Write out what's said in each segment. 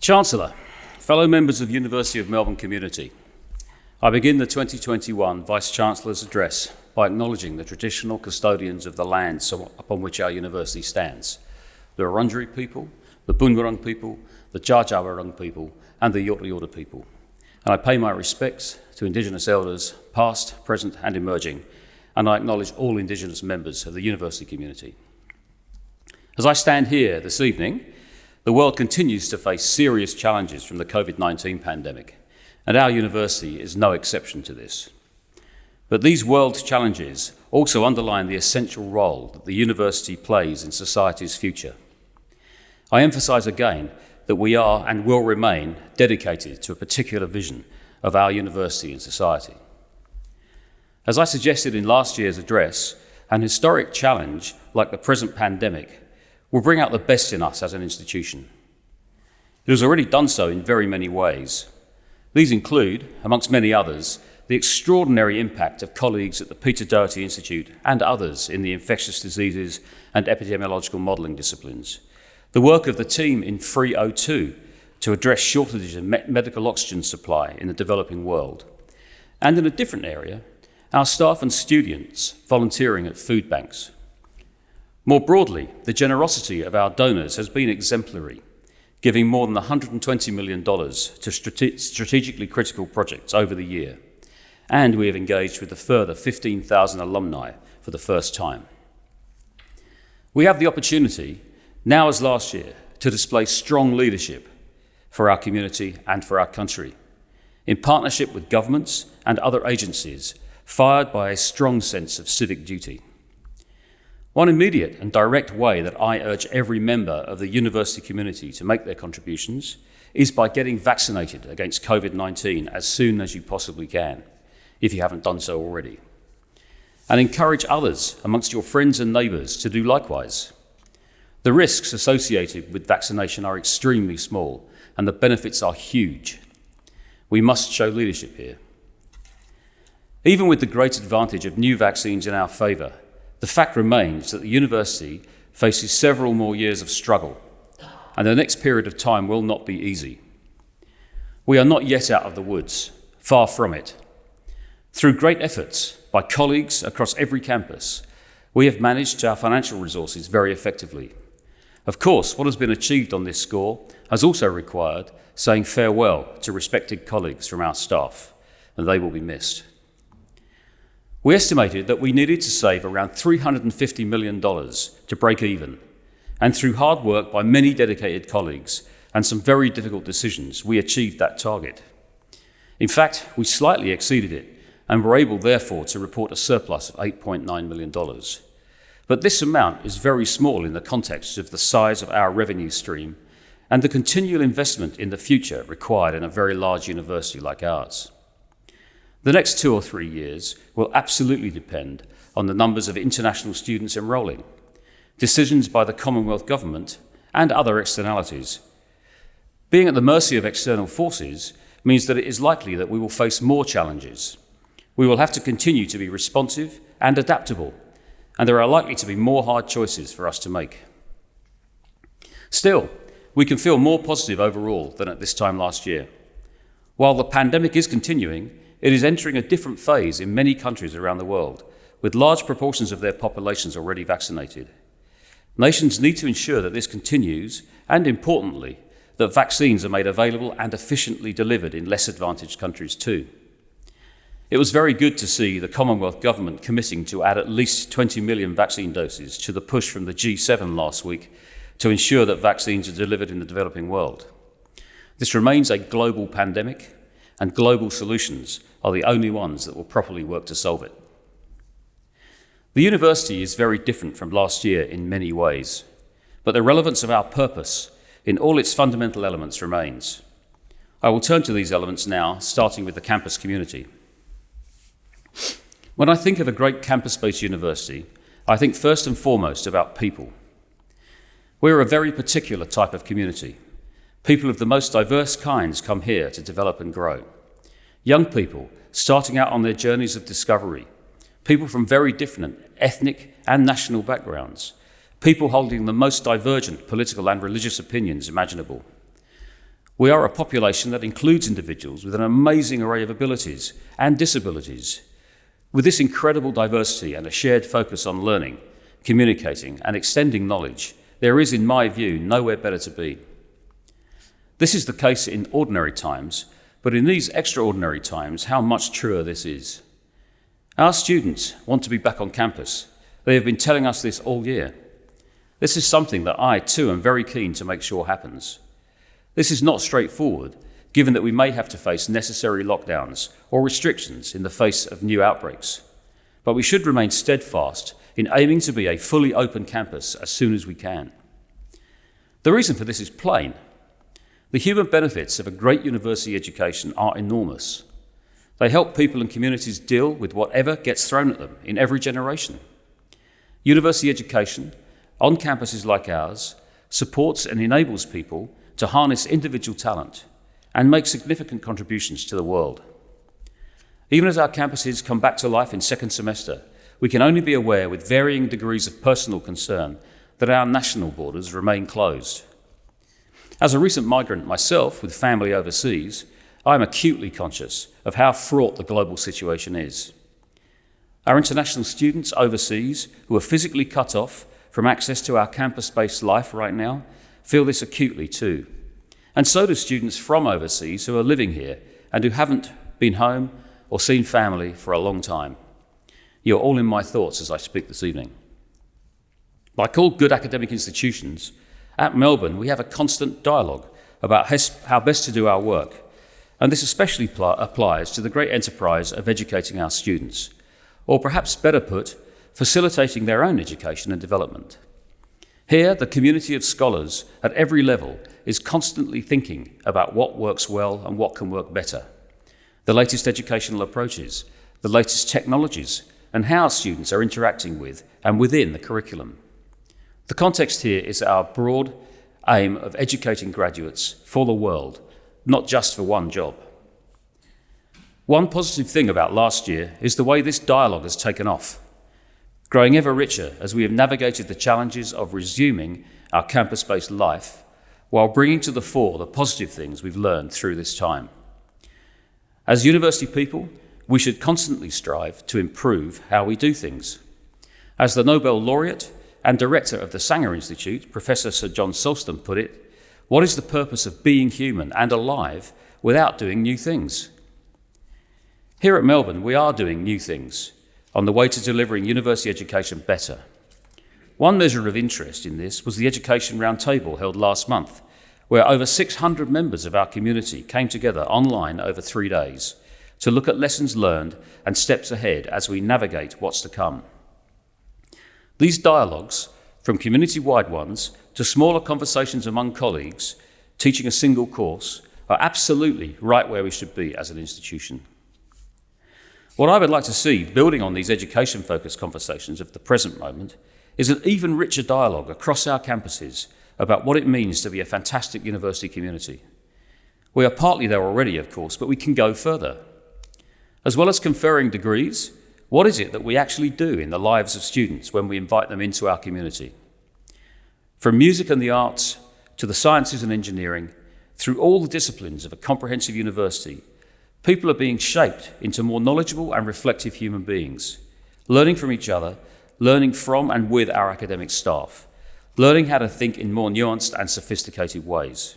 Chancellor, fellow members of University of Melbourne community, I begin the 2021 Vice-Chancellor's address by acknowledging the traditional custodians of the lands upon which our university stands, the Wurundjeri people, the Boonwurrung people, the Dja Dja Wurrung people, and the Yorta Yorta people. And I pay my respects to Indigenous elders, past, present, and emerging, and I acknowledge all Indigenous members of the university community. As I stand here this evening, the world continues to face serious challenges from the COVID-19 pandemic, and our university is no exception to this. But these world challenges also underline the essential role that the university plays in society's future. I emphasise again that we are and will remain dedicated to a particular vision of our university and society. As I suggested in last year's address, an historic challenge like the present pandemic will bring out the best in us as an institution. It has already done so in very many ways. These include, amongst many others, the extraordinary impact of colleagues at the Peter Doherty Institute and others in the infectious diseases and epidemiological modelling disciplines, the work of the team in Free O2 to address shortages in medical oxygen supply in the developing world, and in a different area, our staff and students volunteering at food banks. More broadly, the generosity of our donors has been exemplary, giving more than $120 million to strategically critical projects over the year, and we have engaged with a further 15,000 alumni for the first time. We have the opportunity, now as last year, to display strong leadership for our community and for our country, in partnership with governments and other agencies, fired by a strong sense of civic duty. One immediate and direct way that I urge every member of the university community to make their contributions is by getting vaccinated against COVID-19 as soon as you possibly can, if you haven't done so already. And encourage others amongst your friends and neighbours to do likewise. The risks associated with vaccination are extremely small and the benefits are huge. We must show leadership here. Even with the great advantage of new vaccines in our favour, the fact remains that the university faces several more years of struggle, and the next period of time will not be easy. We are not yet out of the woods, far from it. Through great efforts by colleagues across every campus, we have managed our financial resources very effectively. Of course, what has been achieved on this score has also required saying farewell to respected colleagues from our staff, and they will be missed. We estimated that we needed to save around $350 million to break even, and through hard work by many dedicated colleagues and some very difficult decisions, we achieved that target. In fact, we slightly exceeded it and were able, therefore, to report a surplus of $8.9 million. But this amount is very small in the context of the size of our revenue stream and the continual investment in the future required in a very large university like ours. The next 2 or 3 years will absolutely depend on the numbers of international students enrolling, decisions by the Commonwealth Government, and other externalities. Being at the mercy of external forces means that it is likely that we will face more challenges. We will have to continue to be responsive and adaptable, and there are likely to be more hard choices for us to make. Still, we can feel more positive overall than at this time last year. While the pandemic is continuing, it is entering a different phase in many countries around the world, with large proportions of their populations already vaccinated. Nations need to ensure that this continues, and importantly, that vaccines are made available and efficiently delivered in less advantaged countries too. It was very good to see the Commonwealth Government committing to add at least 20 million vaccine doses to the push from the G7 last week to ensure that vaccines are delivered in the developing world. This remains a global pandemic, and global solutions are the only ones that will properly work to solve it. The university is very different from last year in many ways, but the relevance of our purpose in all its fundamental elements remains. I will turn to these elements now, starting with the campus community. When I think of a great campus-based university, I think first and foremost about people. We're a very particular type of community. People of the most diverse kinds come here to develop and grow. Young people starting out on their journeys of discovery, people from very different ethnic and national backgrounds, people holding the most divergent political and religious opinions imaginable. We are a population that includes individuals with an amazing array of abilities and disabilities. With this incredible diversity and a shared focus on learning, communicating and extending knowledge, there is, in my view, nowhere better to be. This is the case in ordinary times, but in these extraordinary times, how much truer this is. Our students want to be back on campus. They have been telling us this all year. This is something that I, too, am very keen to make sure happens. This is not straightforward, given that we may have to face necessary lockdowns or restrictions in the face of new outbreaks. But we should remain steadfast in aiming to be a fully open campus as soon as we can. The reason for this is plain. The human benefits of a great university education are enormous. They help people and communities deal with whatever gets thrown at them in every generation. University education, on campuses like ours, supports and enables people to harness individual talent and make significant contributions to the world. Even as our campuses come back to life in second semester, we can only be aware with varying degrees of personal concern that our national borders remain closed. As a recent migrant myself with family overseas, I am acutely conscious of how fraught the global situation is. Our international students overseas who are physically cut off from access to our campus-based life right now feel this acutely too. And so do students from overseas who are living here and who haven't been home or seen family for a long time. You're all in my thoughts as I speak this evening. Like all good academic institutions, at Melbourne we have a constant dialogue about how best to do our work, and this especially applies to the great enterprise of educating our students, or perhaps better put, facilitating their own education and development. Here, the community of scholars at every level is constantly thinking about what works well and what can work better, the latest educational approaches, the latest technologies, and how students are interacting with and within the curriculum. The context here is our broad aim of educating graduates for the world, not just for one job. One positive thing about last year is the way this dialogue has taken off, growing ever richer as we have navigated the challenges of resuming our campus-based life while bringing to the fore the positive things we've learned through this time. As university people, we should constantly strive to improve how we do things. As the Nobel laureate and director of the Sanger Institute, Professor Sir John Sulston, put it, what is the purpose of being human and alive without doing new things? Here at Melbourne, we are doing new things on the way to delivering university education better. One measure of interest in this was the Education Roundtable held last month, where over 600 members of our community came together online over 3 days to look at lessons learned and steps ahead as we navigate what's to come. These dialogues, from community-wide ones to smaller conversations among colleagues teaching a single course, are absolutely right where we should be as an institution. What I would like to see, building on these education-focused conversations of the present moment, is an even richer dialogue across our campuses about what it means to be a fantastic university community. We are partly there already, of course, but we can go further. As well as conferring degrees, what is it that we actually do in the lives of students when we invite them into our community? From music and the arts to the sciences and engineering, through all the disciplines of a comprehensive university, people are being shaped into more knowledgeable and reflective human beings, learning from each other, learning from and with our academic staff, learning how to think in more nuanced and sophisticated ways.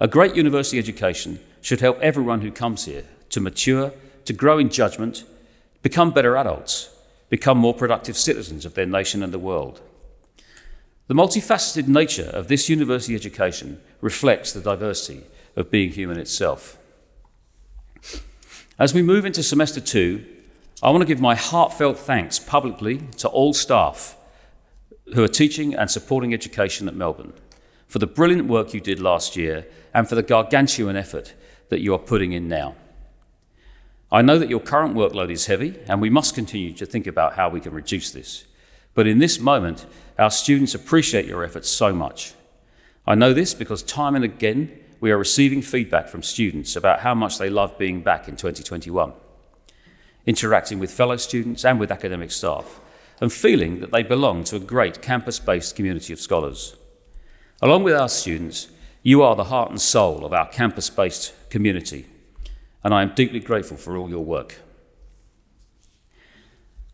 A great university education should help everyone who comes here to mature, to grow in judgment, become better adults, become more productive citizens of their nation and the world. The multifaceted nature of this university education reflects the diversity of being human itself. As we move into semester 2, I want to give my heartfelt thanks publicly to all staff who are teaching and supporting education at Melbourne for the brilliant work you did last year and for the gargantuan effort that you are putting in now. I know that your current workload is heavy and we must continue to think about how we can reduce this. But in this moment, our students appreciate your efforts so much. I know this because time and again, we are receiving feedback from students about how much they love being back in 2021, interacting with fellow students and with academic staff, and feeling that they belong to a great campus-based community of scholars. Along with our students, You are the heart and soul of our campus-based community, and I am deeply grateful for all your work.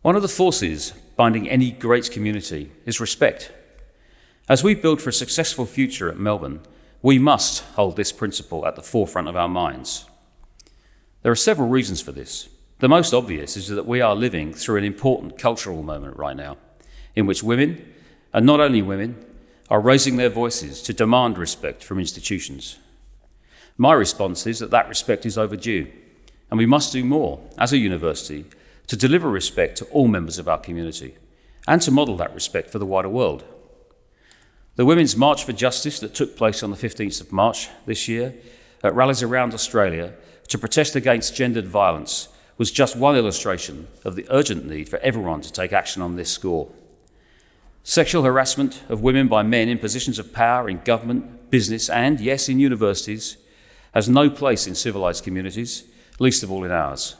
One of the forces binding any great community is respect. As we build for a successful future at Melbourne, we must hold this principle at the forefront of our minds. There are several reasons for this. The most obvious is that we are living through an important cultural moment right now, in which women, and not only women, are raising their voices to demand respect from institutions. My response is that respect is overdue, and we must do more as a university to deliver respect to all members of our community and to model that respect for the wider world. The Women's March for Justice that took place on the 15th of March this year at rallies around Australia to protest against gendered violence was just one illustration of the urgent need for everyone to take action on this score. Sexual harassment of women by men in positions of power in government, business and, yes, in universities has no place in civilised communities, least of all in ours.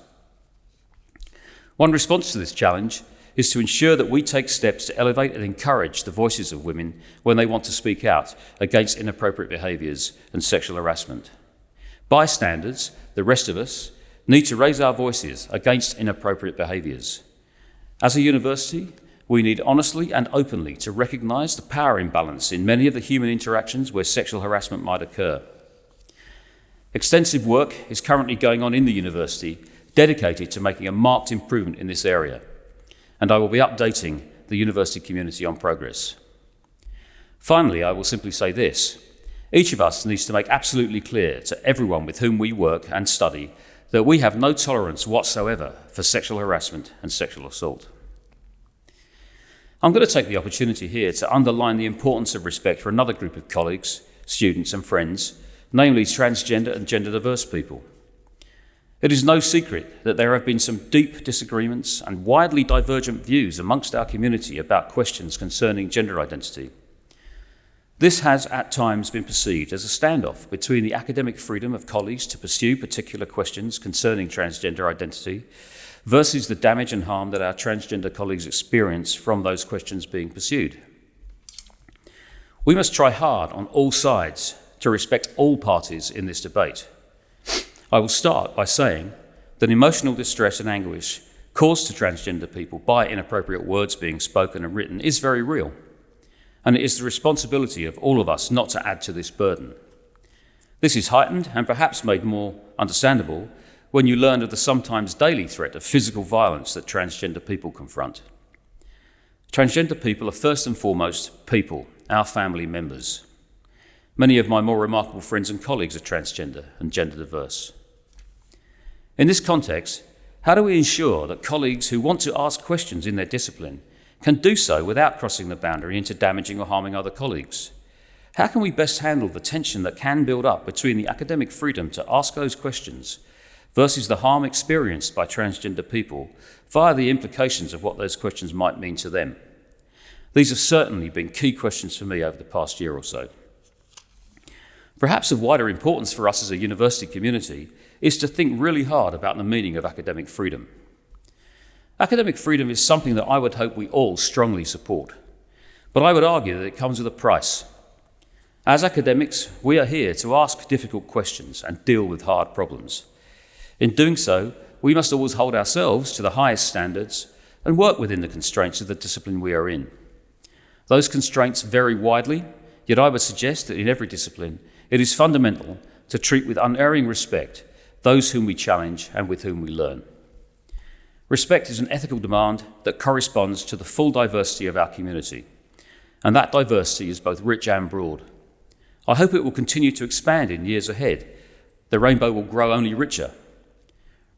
One response to this challenge is to ensure that we take steps to elevate and encourage the voices of women when they want to speak out against inappropriate behaviours and sexual harassment. Bystanders, the rest of us, need to raise our voices against inappropriate behaviours. As a university, we need honestly and openly to recognise the power imbalance in many of the human interactions where sexual harassment might occur. Extensive work is currently going on in the university dedicated to making a marked improvement in this area, and I will be updating the university community on progress. Finally, I will simply say this. Each of us needs to make absolutely clear to everyone with whom we work and study that we have no tolerance whatsoever for sexual harassment and sexual assault. I'm going to take the opportunity here to underline the importance of respect for another group of colleagues, students and friends, namely transgender and gender diverse people. It is no secret that there have been some deep disagreements and widely divergent views amongst our community about questions concerning gender identity. This has at times been perceived as a standoff between the academic freedom of colleagues to pursue particular questions concerning transgender identity versus the damage and harm that our transgender colleagues experience from those questions being pursued. We must try hard on all sides to respect all parties in this debate. I will start by saying that emotional distress and anguish caused to transgender people by inappropriate words being spoken and written is very real, and it is the responsibility of all of us not to add to this burden. This is heightened and perhaps made more understandable when you learn of the sometimes daily threat of physical violence that transgender people confront. Transgender people are first and foremost people, our family members. Many of my more remarkable friends and colleagues are transgender and gender diverse. In this context, how do we ensure that colleagues who want to ask questions in their discipline can do so without crossing the boundary into damaging or harming other colleagues? How can we best handle the tension that can build up between the academic freedom to ask those questions versus the harm experienced by transgender people via the implications of what those questions might mean to them? These have certainly been key questions for me over the past year or so. Perhaps of wider importance for us as a university community is to think really hard about the meaning of academic freedom. Academic freedom is something that I would hope we all strongly support, but I would argue that it comes with a price. As academics, we are here to ask difficult questions and deal with hard problems. In doing so, we must always hold ourselves to the highest standards and work within the constraints of the discipline we are in. Those constraints vary widely, yet I would suggest that in every discipline, it is fundamental to treat with unerring respect those whom we challenge and with whom we learn. Respect is an ethical demand that corresponds to the full diversity of our community, and that diversity is both rich and broad. I hope it will continue to expand in years ahead. The rainbow will grow only richer.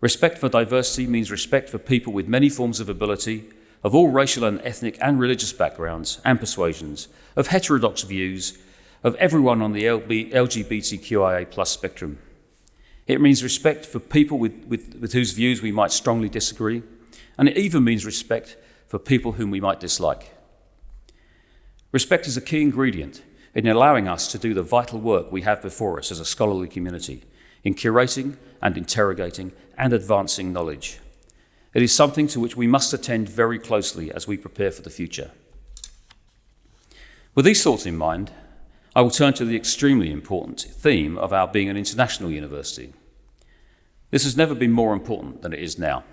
Respect for diversity means respect for people with many forms of ability, of all racial and ethnic and religious backgrounds and persuasions, of heterodox views, of everyone on the LGBTQIA+ spectrum. It means respect for people with whose views we might strongly disagree, and it even means respect for people whom we might dislike. Respect is a key ingredient in allowing us to do the vital work we have before us as a scholarly community, in curating and interrogating and advancing knowledge. It is something to which we must attend very closely as we prepare for the future. With these thoughts in mind, I will turn to the extremely important theme of our being an international university. This has never been more important than it is now.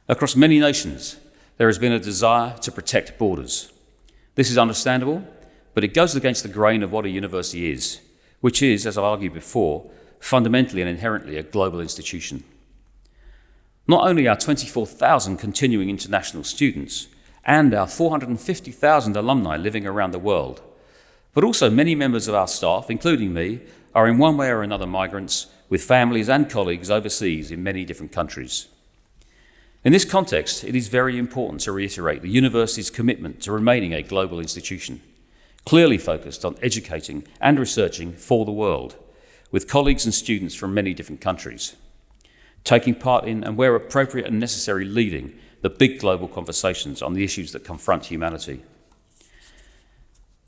Across many nations, there has been a desire to protect borders. This is understandable, but it goes against the grain of what a university is, which is, as I've argued before, fundamentally and inherently a global institution. Not only our 24,000 continuing international students and our 450,000 alumni living around the world, but also many members of our staff, including me, are in one way or another migrants with families and colleagues overseas in many different countries. In this context, it is very important to reiterate the university's commitment to remaining a global institution, clearly focused on educating and researching for the world, with colleagues and students from many different countries, taking part in and where appropriate and necessary leading the big global conversations on the issues that confront humanity.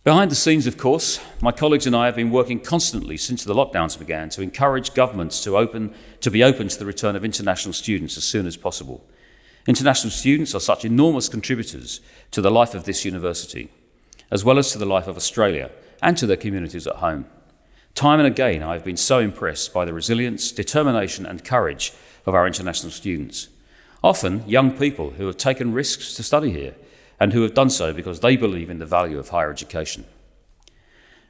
Behind the scenes, of course, my colleagues and I have been working constantly since the lockdowns began to encourage governments to be open to the return of international students as soon as possible. International students are such enormous contributors to the life of this university, as well as to the life of Australia and to their communities at home. Time and again, I have been so impressed by the resilience, determination and courage of our international students. Often young people who have taken risks to study here and who have done so because they believe in the value of higher education.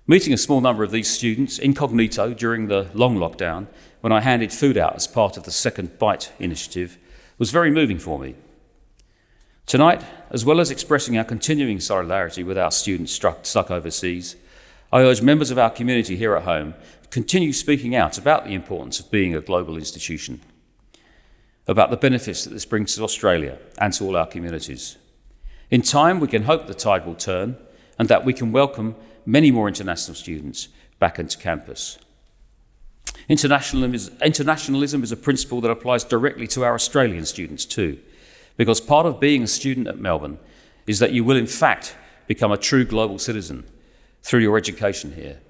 Meeting a small number of these students incognito during the long lockdown, when I handed food out as part of the Second Bite initiative, was very moving for me. Tonight, as well as expressing our continuing solidarity with our students stuck overseas, I urge members of our community here at home to continue speaking out about the importance of being a global institution, about the benefits that this brings to Australia and to all our communities. In time, we can hope the tide will turn and that we can welcome many more international students back into campus. Internationalism is a principle that applies directly to our Australian students too, because part of being a student at Melbourne is that you will in fact become a true global citizen through your education here.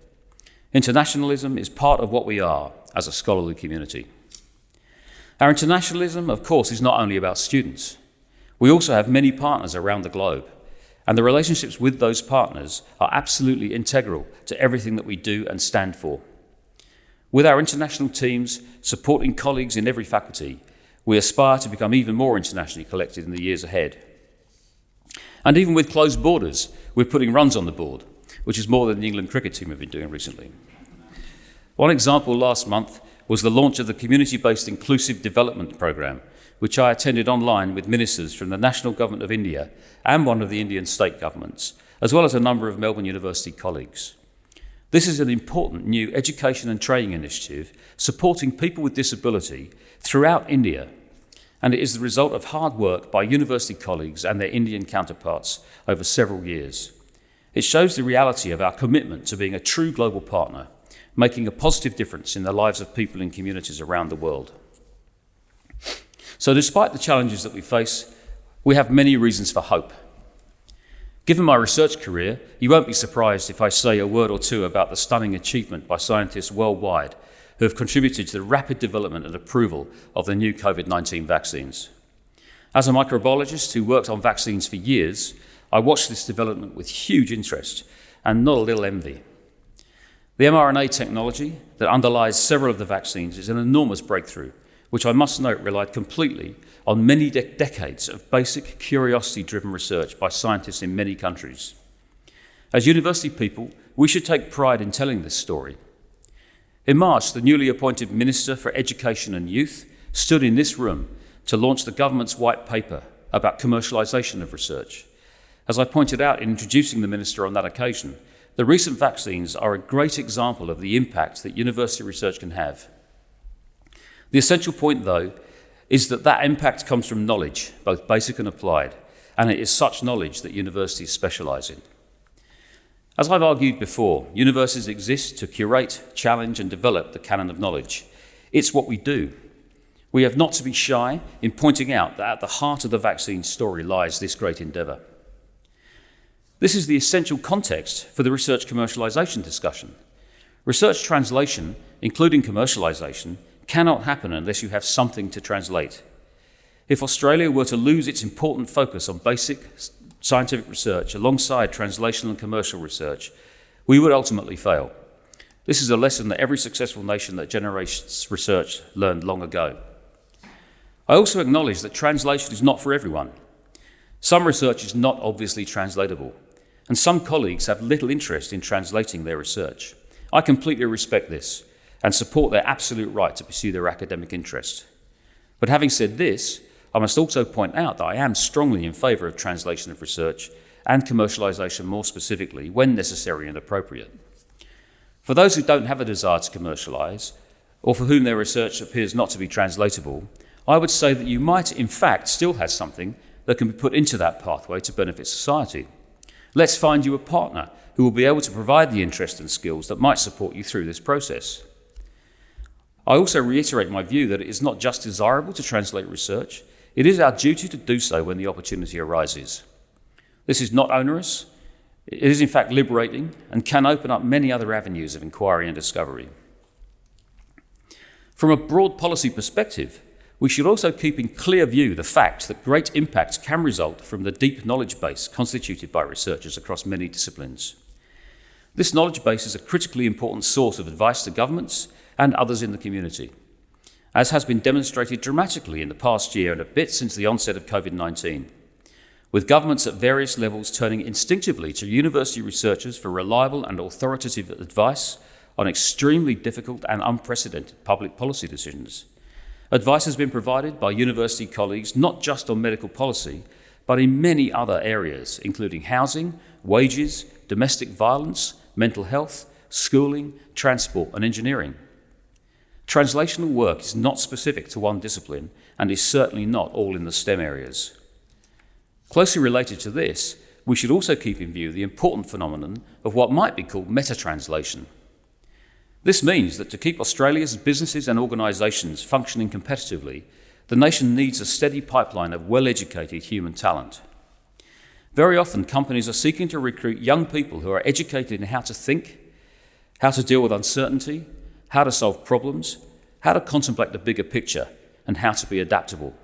Internationalism is part of what we are as a scholarly community. Our internationalism, of course, is not only about students. We also have many partners around the globe, and the relationships with those partners are absolutely integral to everything that we do and stand for. With our international teams supporting colleagues in every faculty, we aspire to become even more internationally collected in the years ahead. And even with closed borders, we're putting runs on the board, which is more than the England cricket team have been doing recently. One example last month was the launch of the community-based inclusive development programme, which I attended online with ministers from the National Government of India and one of the Indian state governments, as well as a number of Melbourne University colleagues. This is an important new education and training initiative supporting people with disability throughout India, and it is the result of hard work by university colleagues and their Indian counterparts over several years. It shows the reality of our commitment to being a true global partner, making a positive difference in the lives of people in communities around the world. So despite the challenges that we face, we have many reasons for hope. Given my research career, you won't be surprised if I say a word or two about the stunning achievement by scientists worldwide who have contributed to the rapid development and approval of the new COVID-19 vaccines. As a microbiologist who worked on vaccines for years, I watched this development with huge interest and not a little envy. The mRNA technology that underlies several of the vaccines is an enormous breakthrough, which I must note relied completely on many decades of basic curiosity-driven research by scientists in many countries. As university people, we should take pride in telling this story. In March, the newly appointed Minister for Education and Youth stood in this room to launch the government's white paper about commercialisation of research. As I pointed out in introducing the Minister on that occasion, the recent vaccines are a great example of the impact that university research can have. The essential point, though, is that that impact comes from knowledge, both basic and applied, and it is such knowledge that universities specialise in. As I've argued before, universities exist to curate, challenge and develop the canon of knowledge. It's what we do. We have not to be shy in pointing out that at the heart of the vaccine story lies this great endeavour. This is the essential context for the research commercialisation discussion. Research translation, including commercialisation, cannot happen unless you have something to translate. If Australia were to lose its important focus on basic scientific research alongside translational and commercial research, we would ultimately fail. This is a lesson that every successful nation that generates research learned long ago. I also acknowledge that translation is not for everyone. Some research is not obviously translatable, and some colleagues have little interest in translating their research. I completely respect this and support their absolute right to pursue their academic interest. But having said this, I must also point out that I am strongly in favour of translation of research and commercialisation more specifically when necessary and appropriate. For those who don't have a desire to commercialise, or for whom their research appears not to be translatable, I would say that you might in fact still have something that can be put into that pathway to benefit society. Let's find you a partner who will be able to provide the interest and skills that might support you through this process. I also reiterate my view that it is not just desirable to translate research, it is our duty to do so when the opportunity arises. This is not onerous, it is in fact liberating and can open up many other avenues of inquiry and discovery. From a broad policy perspective, we should also keep in clear view the fact that great impact can result from the deep knowledge base constituted by researchers across many disciplines. This knowledge base is a critically important source of advice to governments and others in the community, as has been demonstrated dramatically in the past year and a bit since the onset of COVID-19, with governments at various levels turning instinctively to university researchers for reliable and authoritative advice on extremely difficult and unprecedented public policy decisions. Advice has been provided by university colleagues not just on medical policy, but in many other areas, including housing, wages, domestic violence, mental health, schooling, transport and engineering. Translational work is not specific to one discipline and is certainly not all in the STEM areas. Closely related to this, we should also keep in view the important phenomenon of what might be called meta-translation. This means that to keep Australia's businesses and organisations functioning competitively, the nation needs a steady pipeline of well-educated human talent. Very often, companies are seeking to recruit young people who are educated in how to think, how to deal with uncertainty, how to solve problems, how to contemplate the bigger picture, and how to be adaptable.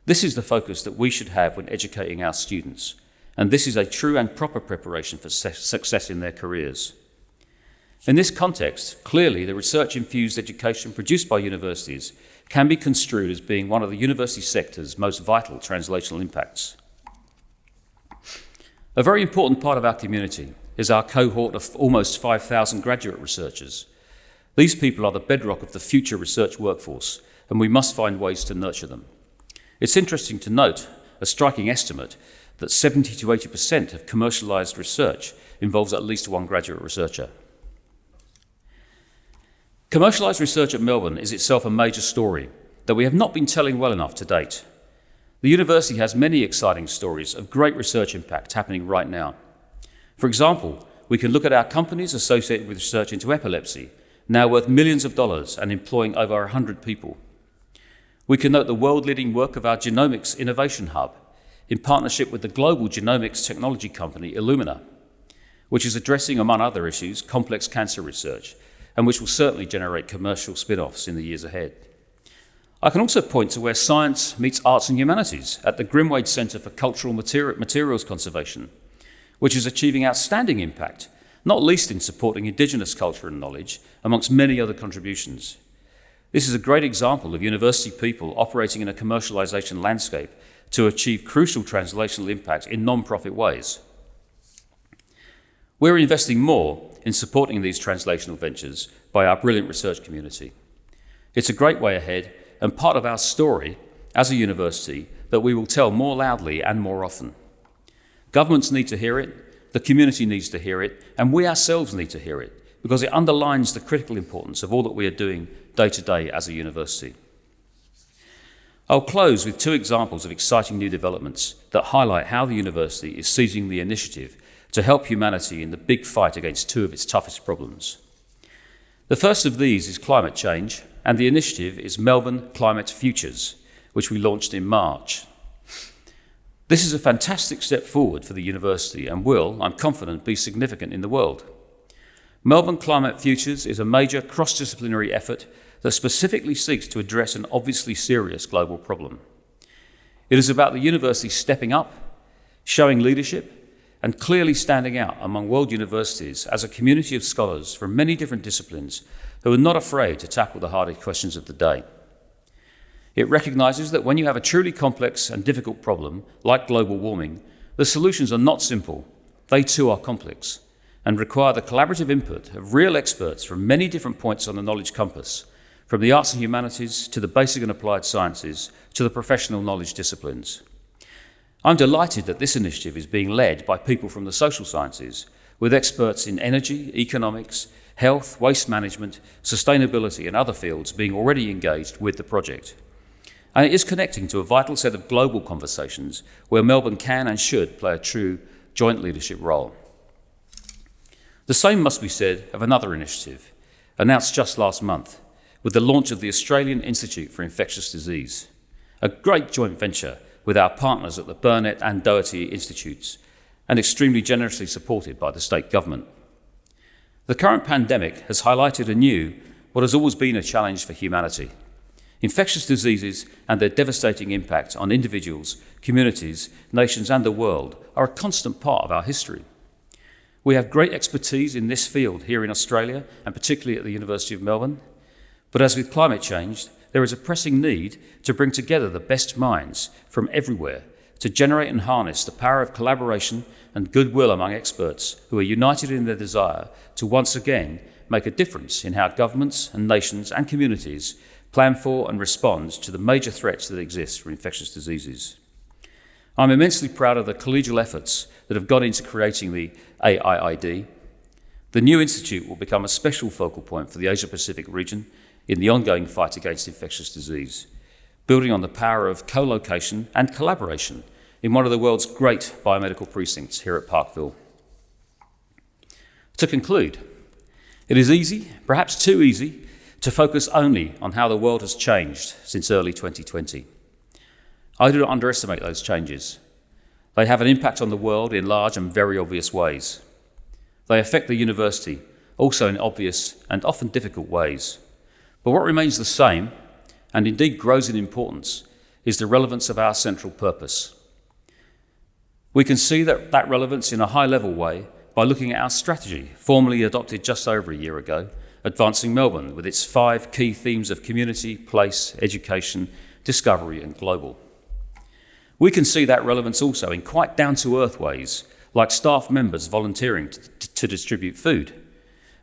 This is the focus that we should have when educating our students, and this is a true and proper preparation for success in their careers. In this context, clearly the research-infused education produced by universities can be construed as being one of the university sector's most vital translational impacts. A very important part of our community is our cohort of almost 5,000 graduate researchers. These people are the bedrock of the future research workforce, and we must find ways to nurture them. It's interesting to note, a striking estimate, that 70 to 80% of commercialised research involves at least one graduate researcher. Commercialised research at Melbourne is itself a major story that we have not been telling well enough to date. The university has many exciting stories of great research impact happening right now. For example, we can look at our companies associated with research into epilepsy, now worth millions of dollars and employing over 100 people. We can note the world-leading work of our Genomics Innovation Hub in partnership with the global genomics technology company Illumina, which is addressing, among other issues, complex cancer research, and which will certainly generate commercial spin-offs in the years ahead. I can also point to where science meets arts and humanities at the Grimwade Centre for Cultural Materials Conservation, which is achieving outstanding impact, not least in supporting Indigenous culture and knowledge, amongst many other contributions. This is a great example of university people operating in a commercialisation landscape to achieve crucial translational impact in non-profit ways. We're investing more in supporting these translational ventures by our brilliant research community. It's a great way ahead and part of our story as a university that we will tell more loudly and more often. Governments need to hear it, the community needs to hear it, and we ourselves need to hear it because it underlines the critical importance of all that we are doing day to day as a university. I'll close with two examples of exciting new developments that highlight how the university is seizing the initiative to help humanity in the big fight against two of its toughest problems. The first of these is climate change, and the initiative is Melbourne Climate Futures, which we launched in March. This is a fantastic step forward for the university and will, I'm confident, be significant in the world. Melbourne Climate Futures is a major cross-disciplinary effort that specifically seeks to address an obviously serious global problem. It is about the university stepping up, showing leadership, and clearly standing out among world universities as a community of scholars from many different disciplines who are not afraid to tackle the hardest questions of the day. It recognises that when you have a truly complex and difficult problem, like global warming, the solutions are not simple. They too are complex and require the collaborative input of real experts from many different points on the knowledge compass, from the arts and humanities to the basic and applied sciences to the professional knowledge disciplines. I'm delighted that this initiative is being led by people from the social sciences, with experts in energy, economics, health, waste management, sustainability and other fields being already engaged with the project. And it is connecting to a vital set of global conversations where Melbourne can and should play a true joint leadership role. The same must be said of another initiative, announced just last month, with the launch of the Australian Institute for Infectious Disease, a great joint venture with our partners at the Burnett and Doherty Institutes, and extremely generously supported by the state government. The current pandemic has highlighted anew what has always been a challenge for humanity. Infectious diseases and their devastating impact on individuals, communities, nations and the world are a constant part of our history. We have great expertise in this field here in Australia and particularly at the University of Melbourne. But as with climate change, there is a pressing need to bring together the best minds from everywhere to generate and harness the power of collaboration and goodwill among experts who are united in their desire to once again make a difference in how governments and nations and communities plan for and respond to the major threats that exist for infectious diseases. I'm immensely proud of the collegial efforts that have gone into creating the AIID. The new institute will become a special focal point for the Asia-Pacific region in the ongoing fight against infectious disease, building on the power of co-location and collaboration in one of the world's great biomedical precincts here at Parkville. To conclude, it is easy, perhaps too easy, to focus only on how the world has changed since early 2020. I do not underestimate those changes. They have an impact on the world in large and very obvious ways. They affect the university, also in obvious and often difficult ways. But what remains the same, and indeed grows in importance, is the relevance of our central purpose. We can see that relevance in a high-level way by looking at our strategy, formally adopted just over a year ago, Advancing Melbourne, with its 5 key themes of community, place, education, discovery and global. We can see that relevance also in quite down-to-earth ways, like staff members volunteering to distribute food,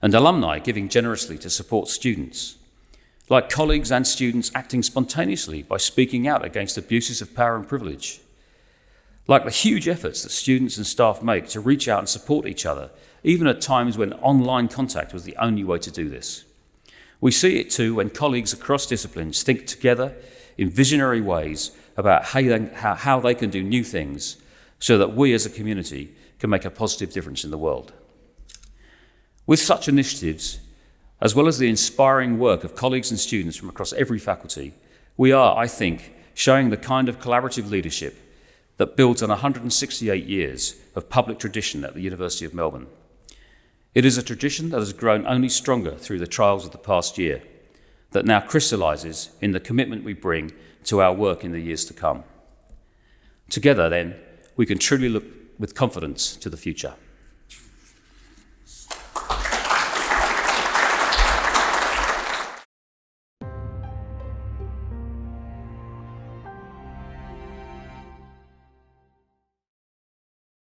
and alumni giving generously to support students, like colleagues and students acting spontaneously by speaking out against abuses of power and privilege, like the huge efforts that students and staff make to reach out and support each other, even at times when online contact was the only way to do this. We see it too when colleagues across disciplines think together in visionary ways about how they can do new things so that we as a community can make a positive difference in the world. With such initiatives, as well as the inspiring work of colleagues and students from across every faculty, we are, I think, showing the kind of collaborative leadership that builds on 168 years of public tradition at the University of Melbourne. It is a tradition that has grown only stronger through the trials of the past year, that now crystallises in the commitment we bring to our work in the years to come. Together, then, we can truly look with confidence to the future.